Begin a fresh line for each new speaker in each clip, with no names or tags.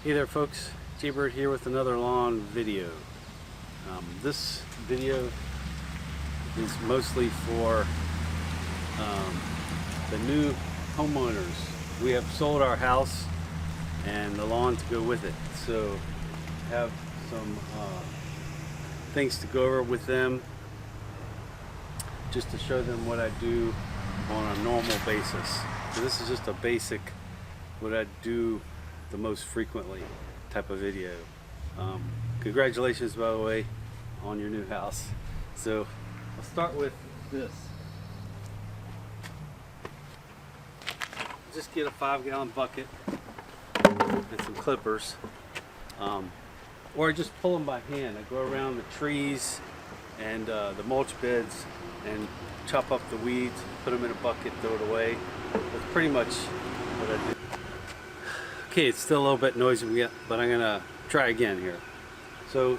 Hey there folks, Jaybird here with another lawn video. This video is mostly for the new homeowners. We have sold our house and the lawn to go with it. So I have some things to go over with them just to show them what I do on a normal basis. So this is just a basic, what I do the most frequently type of video. Congratulations, by the way, on your new house. So I'll start with this. Just get a 5-gallon bucket and some clippers, or I just pull them by hand. I go around the trees and the mulch beds and chop up the weeds, put them in a bucket, throw it away. That's pretty much what I do. Okay, it's still a little bit noisy, but I'm gonna try again here. So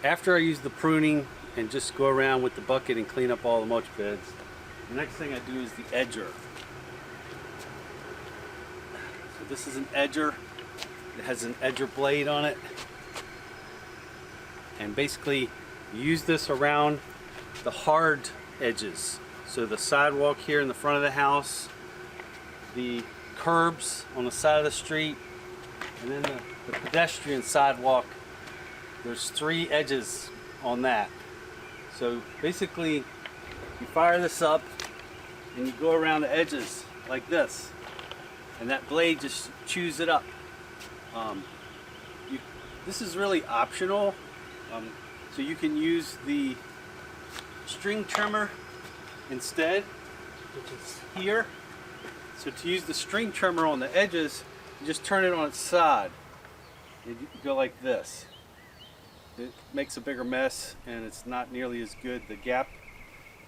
after I use the pruning and just go around with the bucket and clean up all the mulch beds, the next thing I do is the edger. So this is an edger. It has an edger blade on it. And basically you use this around the hard edges. So the sidewalk here in the front of the house, the curbs on the side of the street, and then the pedestrian sidewalk. There's 3 edges on that. So basically you fire this up and you go around the edges like this, and that blade just chews it up. This is really optional, so you can use the string trimmer instead, which is here. So to use the string trimmer on the edges, you just turn it on its side. You go like this. It makes a bigger mess and it's not nearly as good. The gap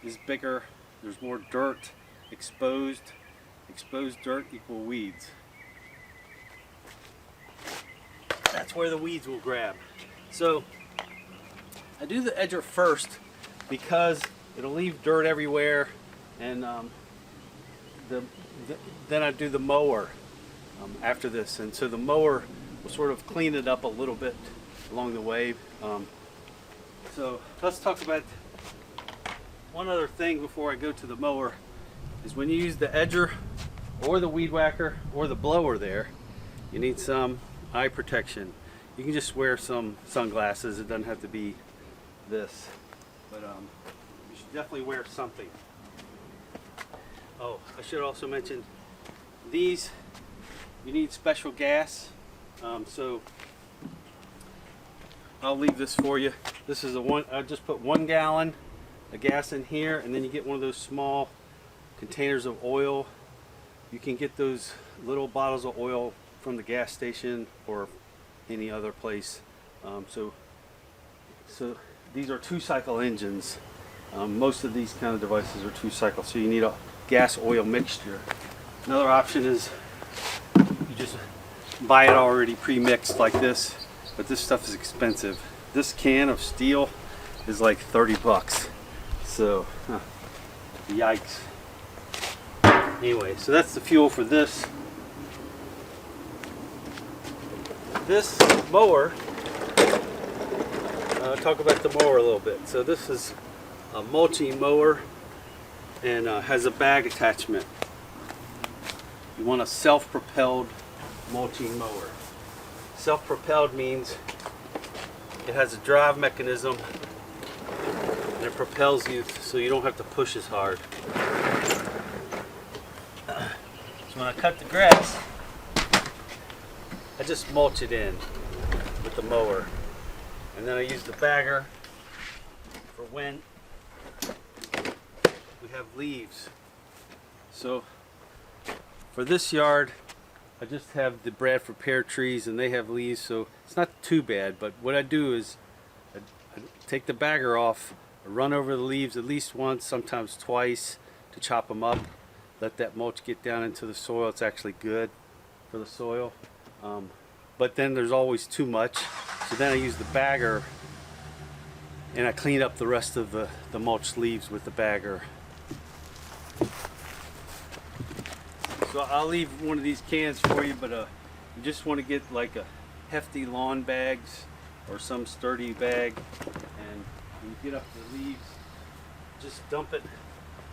is bigger. There's more dirt exposed. Exposed dirt equal weeds. That's where the weeds will grab. So I do the edger first because it'll leave dirt everywhere, and then I do the mower after this, and so the mower will sort of clean it up a little bit along the way. So let's talk about one other thing before I go to the mower. Is when you use the edger or the weed whacker or the blower there, you need some eye protection. You can just wear some sunglasses. It doesn't have to be this, but you should definitely wear something. Oh, I should also mention these, you need special gas. So I'll leave this for you. This is I just put 1 gallon of gas in here, and then you get one of those small containers of oil. You can get those little bottles of oil from the gas station or any other place. So these are 2-cycle engines. Most of these kind of devices are 2-cycle, so you need a gas oil mixture. Another option is you just buy it already pre-mixed like this, but this stuff is expensive. This can of steel is like 30 bucks. So, yikes. Anyway, so that's the fuel for this. This mower, talk about the mower a little bit. So this is a mulching mower and has a bag attachment. You want a self-propelled mulching mower. Self-propelled means it has a drive mechanism and it propels you so you don't have to push as hard. So when I cut the grass, I just mulch it in with the mower, and then I use the bagger for when we have leaves. So for this yard, I just have the Bradford pear trees and they have leaves, so it's not too bad. But what I do is I take the bagger off, I run over the leaves at least once, sometimes twice, to chop them up, let that mulch get down into the soil. It's actually good for the soil. But then there's always too much, so then I use the bagger and I clean up the rest of the mulched leaves with the bagger. So I'll leave one of these cans for you, but you just want to get like a hefty lawn bags or some sturdy bag, and when you get up the leaves, just dump it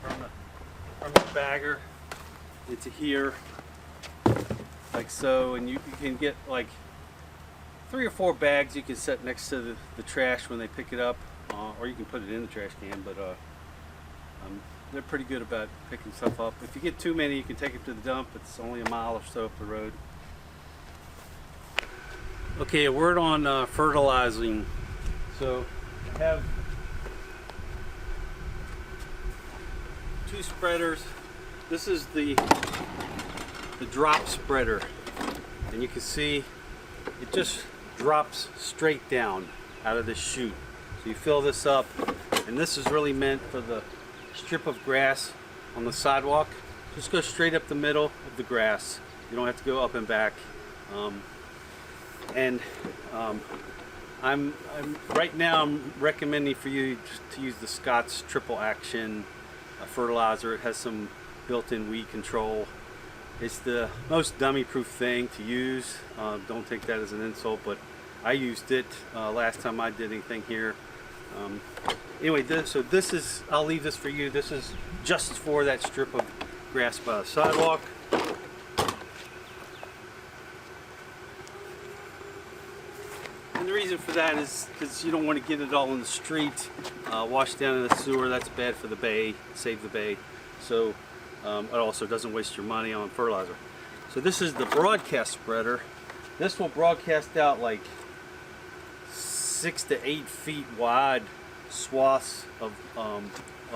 from the bagger into here, like so, and you can get like 3 or 4 bags you can set next to the trash when they pick it up, or you can put it in the trash can, but they're pretty good about picking stuff up. If you get too many, you can take it to the dump. It's only a mile or so up the road. Okay, a word on fertilizing. So I have 2 spreaders. This is the drop spreader, and you can see it just drops straight down out of the chute. So you fill this up, and this is really meant for the strip of grass on the sidewalk. Just go straight up the middle of the grass. You don't have to go up and back. I'm right now I'm recommending for you to use the Scott's triple action fertilizer. It has some built-in weed control. It's the most dummy-proof thing to use. Don't take that as an insult, but I used it last time I did anything here. Anyway, so this is, I'll leave this for you. This is just for that strip of grass by the sidewalk. And the reason for that is because you don't want to get it all in the street, wash down in the sewer. That's bad for the bay, save the bay. So it also doesn't waste your money on fertilizer. So this is the broadcast spreader. This will broadcast out like 6 to 8 feet wide swaths of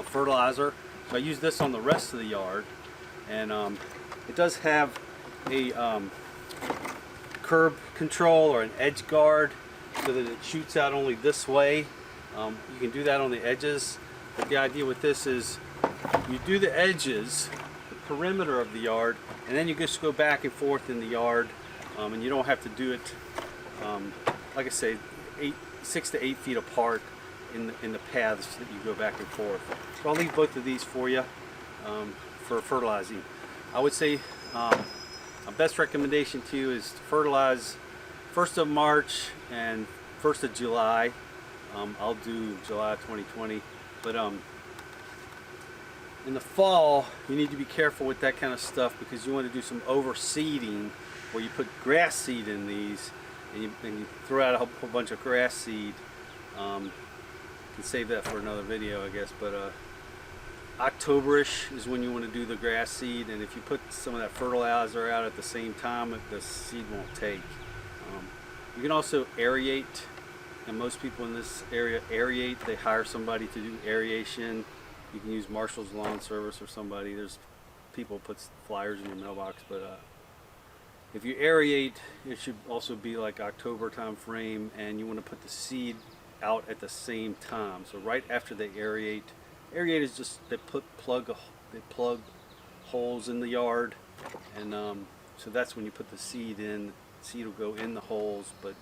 fertilizer. So I use this on the rest of the yard, and it does have a curb control or an edge guard so that it shoots out only this way. You can do that on the edges, but the idea with this is you do the edges, the perimeter of the yard, and then you just go back and forth in the yard, and you don't have to do it, like I say, 6 to 8 feet apart in the paths that you go back and forth. So I'll leave both of these for you for fertilizing. I would say my best recommendation to you is to fertilize 1st of March and 1st of July. I'll do July 2020, but in the fall you need to be careful with that kind of stuff, because you want to do some overseeding where you put grass seed in these, and you throw out a whole bunch of grass seed. You can save that for another video, I guess, but October-ish is when you want to do the grass seed, and if you put some of that fertilizer out at the same time, the seed won't take. You can also aerate, and most people in this area aerate. They hire somebody to do aeration. You can use Marshall's Lawn Service or somebody. There's people put flyers in your mailbox, but if you aerate, it should also be like October time frame, and you want to put the seed out at the same time. So right after they aerate is just they plug holes in the yard, and so that's when you put the seed in. Seed will go in the holes, but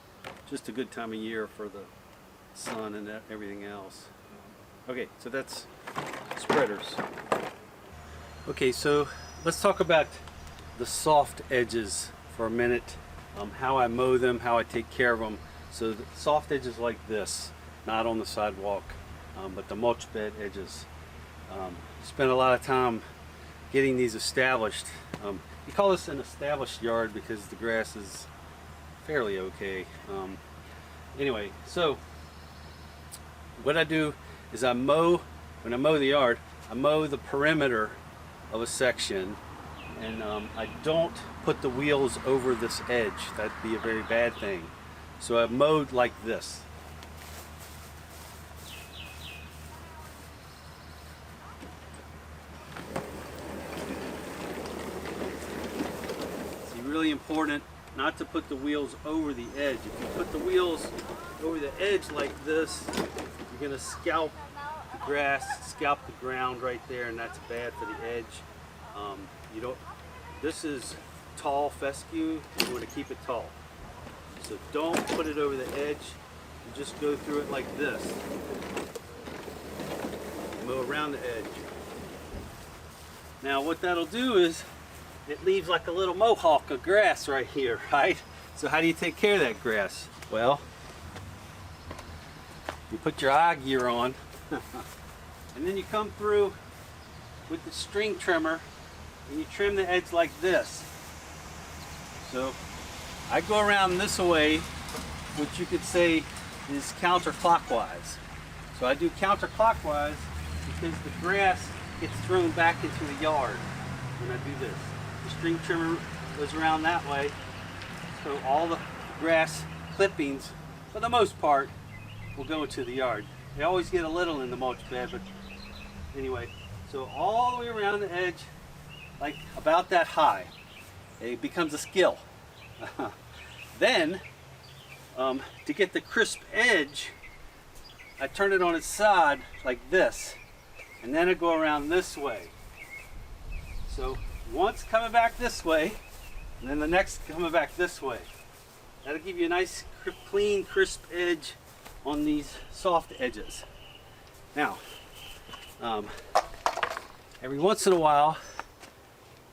just a good time of year for the sun and everything else. Okay, so that's spreaders. Okay, so let's talk about the soft edges for a minute. How I mow them, how I take care of them. So the soft edges like this, not on the sidewalk, but the mulch bed edges. Spent a lot of time getting these established. You call this an established yard because the grass is fairly okay. Anyway, so what I do is when I mow the yard, I mow the perimeter of a section, and I don't put the wheels over this edge. That'd be a very bad thing. So I mowed like this. Really important not to put the wheels over the edge. If you put the wheels over the edge like this, you're going to scalp the grass, scalp the ground right there, and that's bad for the edge. This is tall fescue. You want to keep it tall. So don't put it over the edge. You just go through it like this. Mow around the edge. Now what that'll do is it leaves like a little mohawk of grass right here, right? So how do you take care of that grass? Well, you put your eye gear on and then you come through with the string trimmer and you trim the edge like this. So I go around this way, which you could say is counterclockwise. So I do counterclockwise because the grass gets thrown back into the yard when I do this. The string trimmer goes around that way, so all the grass clippings, for the most part, will go into the yard. They always get a little in the mulch bed, but anyway, so all the way around the edge, like about that high. It becomes a skill. Then, to get the crisp edge, I turn it on its side like this, and then I go around this way. So once coming back this way, and then the next coming back this way. That'll give you a nice, clean, crisp edge on these soft edges. Now, every once in a while,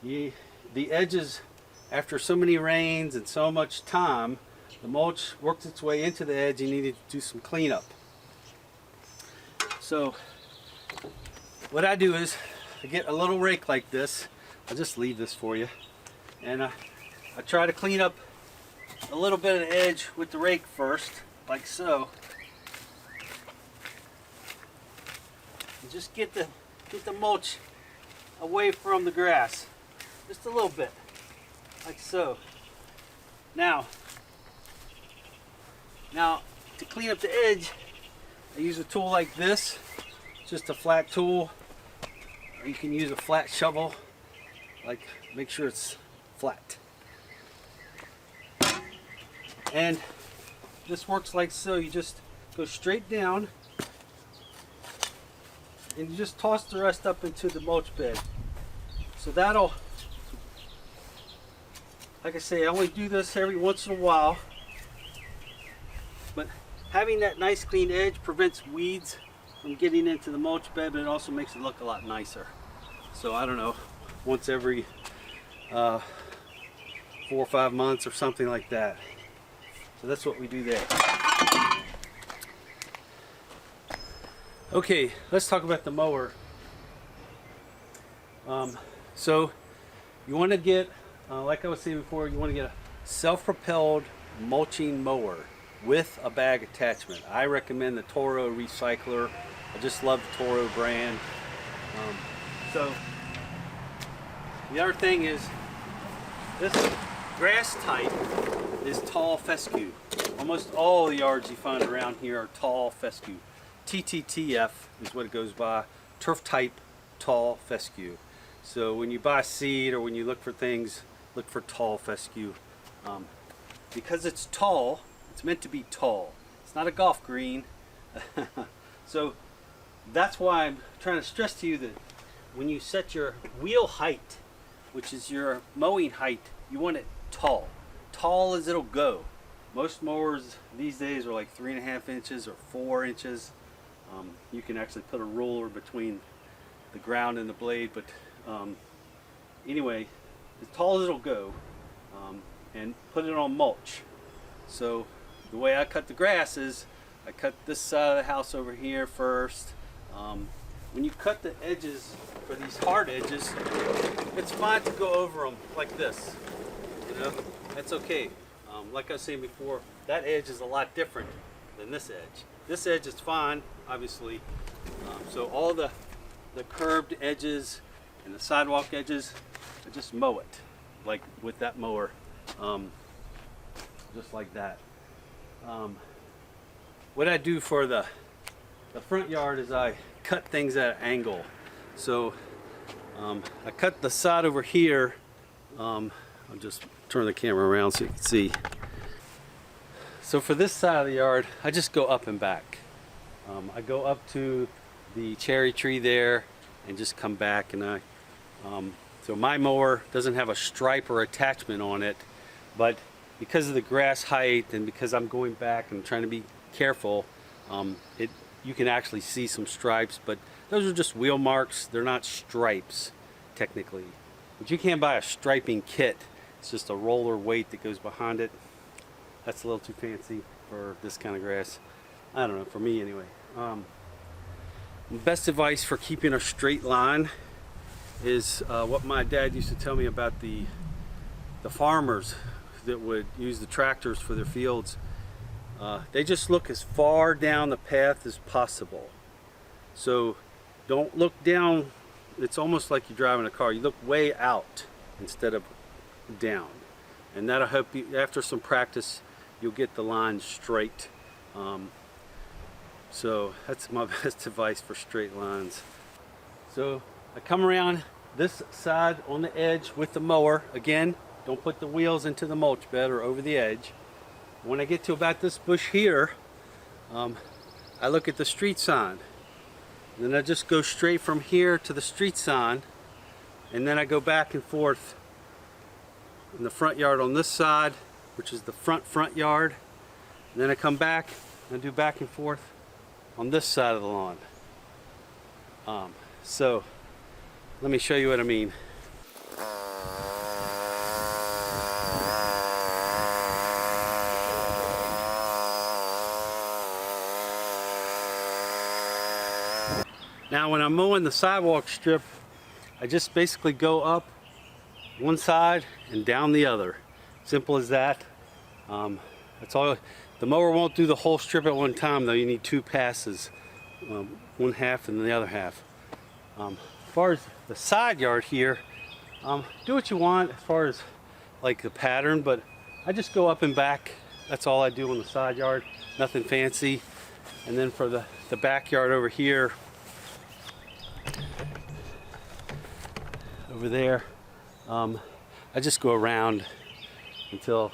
the edges, after so many rains and so much time, the mulch works its way into the edge. You need to do some cleanup. So what I do is I get a little rake like this. I'll just leave this for you, and I try to clean up a little bit of the edge with the rake first, like so. And just get the mulch away from the grass, just a little bit, like so. Now to clean up the edge, I use a tool like this, just a flat tool, or you can use a flat shovel. Like, make sure it's flat. And this works like so. You just go straight down and you just toss the rest up into the mulch bed. So that'll, like I say, I only do this every once in a while, but having that nice clean edge prevents weeds from getting into the mulch bed, but it also makes it look a lot nicer. So I don't know, once every 4 or 5 months or something like that. So that's what we do there. Okay, let's talk about the mower. So you want to get, like I was saying before, you want to get a self-propelled mulching mower with a bag attachment. I recommend the Toro Recycler. I just love the Toro brand. So the other thing is, this grass type is tall fescue. Almost all the yards you find around here are tall fescue. TTTF is what it goes by, turf type tall fescue. So when you buy seed or when you look for things, look for tall fescue. Because it's tall, it's meant to be tall. It's not a golf green. So that's why I'm trying to stress to you that when you set your wheel height, which is your mowing height, you want it tall. Tall as it'll go. Most mowers these days are like 3.5 inches or 4 inches. You can actually put a ruler between the ground and the blade, but anyway, as tall as it'll go, and put it on mulch. So the way I cut the grass is I cut this side of the house over here first. When you cut the edges for these hard edges, it's fine to go over them like this. You know, that's okay. Like I was saying before, that edge is a lot different than this edge. This edge is fine, obviously. So all the curved edges and the sidewalk edges, I just mow it, like with that mower, just like that. What I do for the front yard is I cut things at an angle. So I cut the side over here. I'll just turn the camera around so you can see. So for this side of the yard, I just go up and back. I go up to the cherry tree there and just come back, and so my mower doesn't have a stripe or attachment on it, but because of the grass height and because I'm going back and trying to be careful, you can actually see some stripes, but those are just wheel marks. They're not stripes technically, but you can buy a striping kit. It's just a roller weight that goes behind it. that's a little too fancy for this kind of grass. I don't know, for me anyway. Best advice for keeping a straight line is what my dad used to tell me about the farmers that would use the tractors for their fields. They just look as far down the path as possible. So don't look down. It's almost like you're driving a car. You look way out instead of down. And that'll help you, after some practice, you'll get the line straight. So that's my best advice for straight lines. So I come around this side on the edge with the mower. Again, don't put the wheels into the mulch bed or over the edge. When I get to about this bush here, I look at the street sign. And then I just go straight from here to the street sign, and then I go back and forth in the front yard on this side, which is the front yard. And then I come back and do back and forth on this side of the lawn. So let me show you what I mean. Now when I'm mowing the sidewalk strip, I just basically go up one side and down the other. Simple as that. That's all. The mower won't do the whole strip at one time though. You need two passes, one half and the other half. As far as the side yard here, do what you want as far as like the pattern, but I just go up and back. That's all I do on the side yard. Nothing fancy. And then for the backyard over here, over there, I just go around until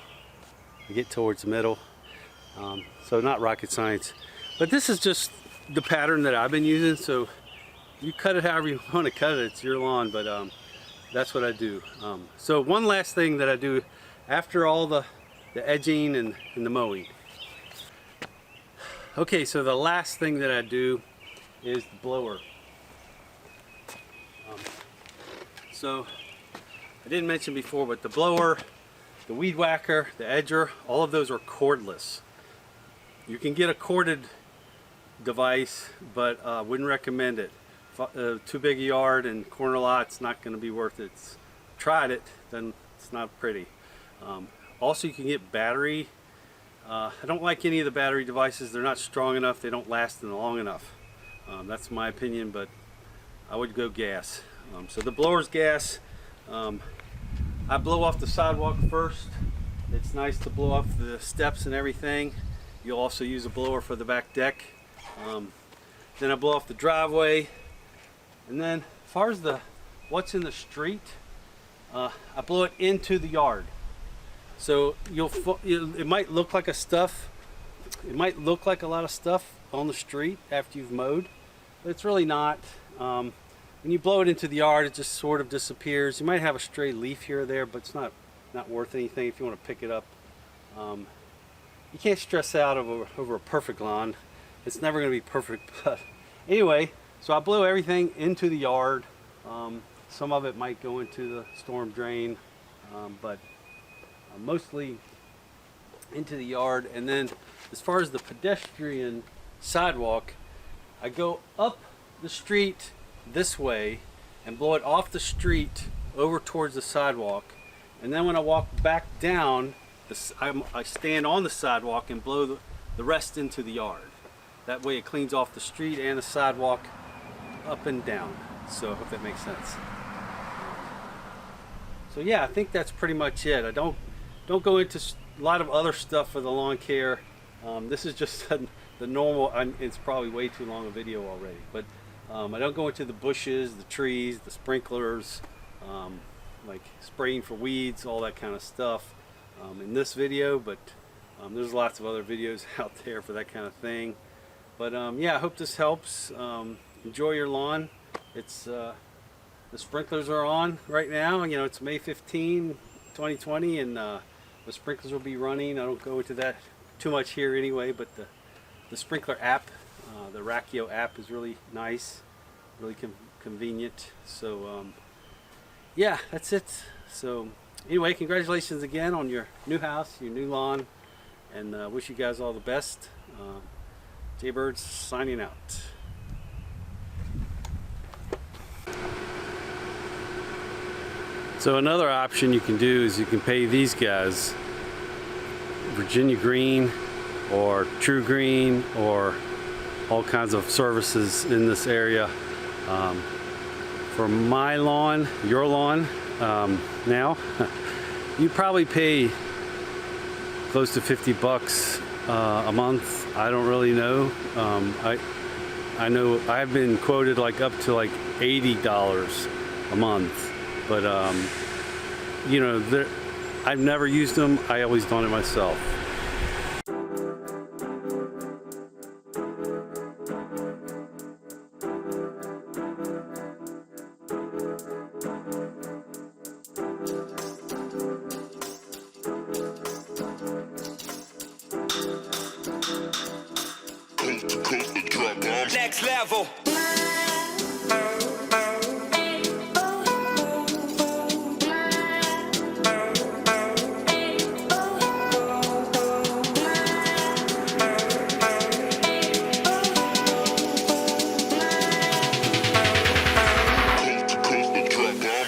I get towards the middle. So not rocket science, but this is just the pattern that I've been using. So you cut it however you want to cut it, it's your lawn, but that's what I do. So one last thing that I do after all the edging and the mowing. Okay, so the last thing that I do is the blower. So I didn't mention before, but the blower, the weed whacker, the edger, all of those are cordless. You can get a corded device, but wouldn't recommend it. Too big a yard and corner lot's not going to be worth it. Tried it, then it's not pretty. Also, you can get battery. I don't like any of the battery devices. They're not strong enough. They don't last long enough. That's my opinion, but I would go gas. So the blower's gas. I blow off the sidewalk first. It's nice to blow off the steps and everything. You'll also use a blower for the back deck. Then I blow off the driveway. And then as far as what's in the street, I blow it into the yard. So it might look like it might look like a lot of stuff on the street after you've mowed, but it's really not. When you blow it into the yard, it just sort of disappears. You might have a stray leaf here or there, but it's not worth anything if you want to pick it up. You can't stress out over a perfect lawn. It's never going to be perfect, but anyway, so I blow everything into the yard. Some of it might go into the storm drain, but mostly into the yard. And then as far as the pedestrian sidewalk, I go up the street this way and blow it off the street over towards the sidewalk, and then when I walk back down, I stand on the sidewalk and blow the rest into the yard. That way it cleans off the street and the sidewalk up and down. So I hope that makes sense. So yeah, I think that's pretty much it. I don't go into a lot of other stuff for the lawn care. This is just the normal. It's probably way too long a video already, but I don't go into the bushes, the trees, the sprinklers, like spraying for weeds, all that kind of stuff in this video, but there's lots of other videos out there for that kind of thing. But yeah, I hope this helps. Enjoy your lawn. It's the sprinklers are on right now. You know, it's May 15, 2020, and the sprinklers will be running. I don't go into that too much here anyway, but the sprinkler app, the Rakio app, is really nice, really convenient. So yeah, that's it. So anyway, congratulations again on your new house, your new lawn. and wish you guys all the best. Jaybirds signing out. So another option you can do is you can pay these guys Virginia Green or True Green or all kinds of services in this area. For my lawn, your lawn, now you probably pay close to 50 bucks a month. I don't really know. I know I've been quoted like up to like $80 a month, but you know, I've never used them. I always done it myself.
Next level.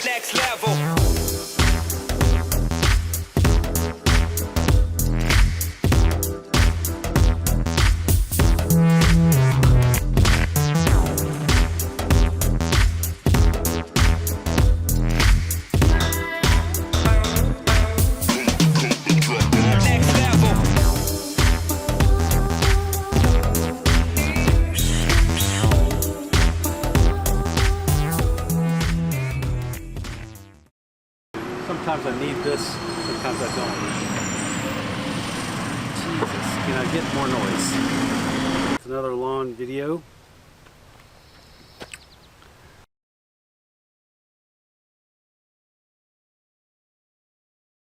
Next level.
Sometimes I need this, sometimes I don't. Jesus, can I get more noise? It's another lawn video.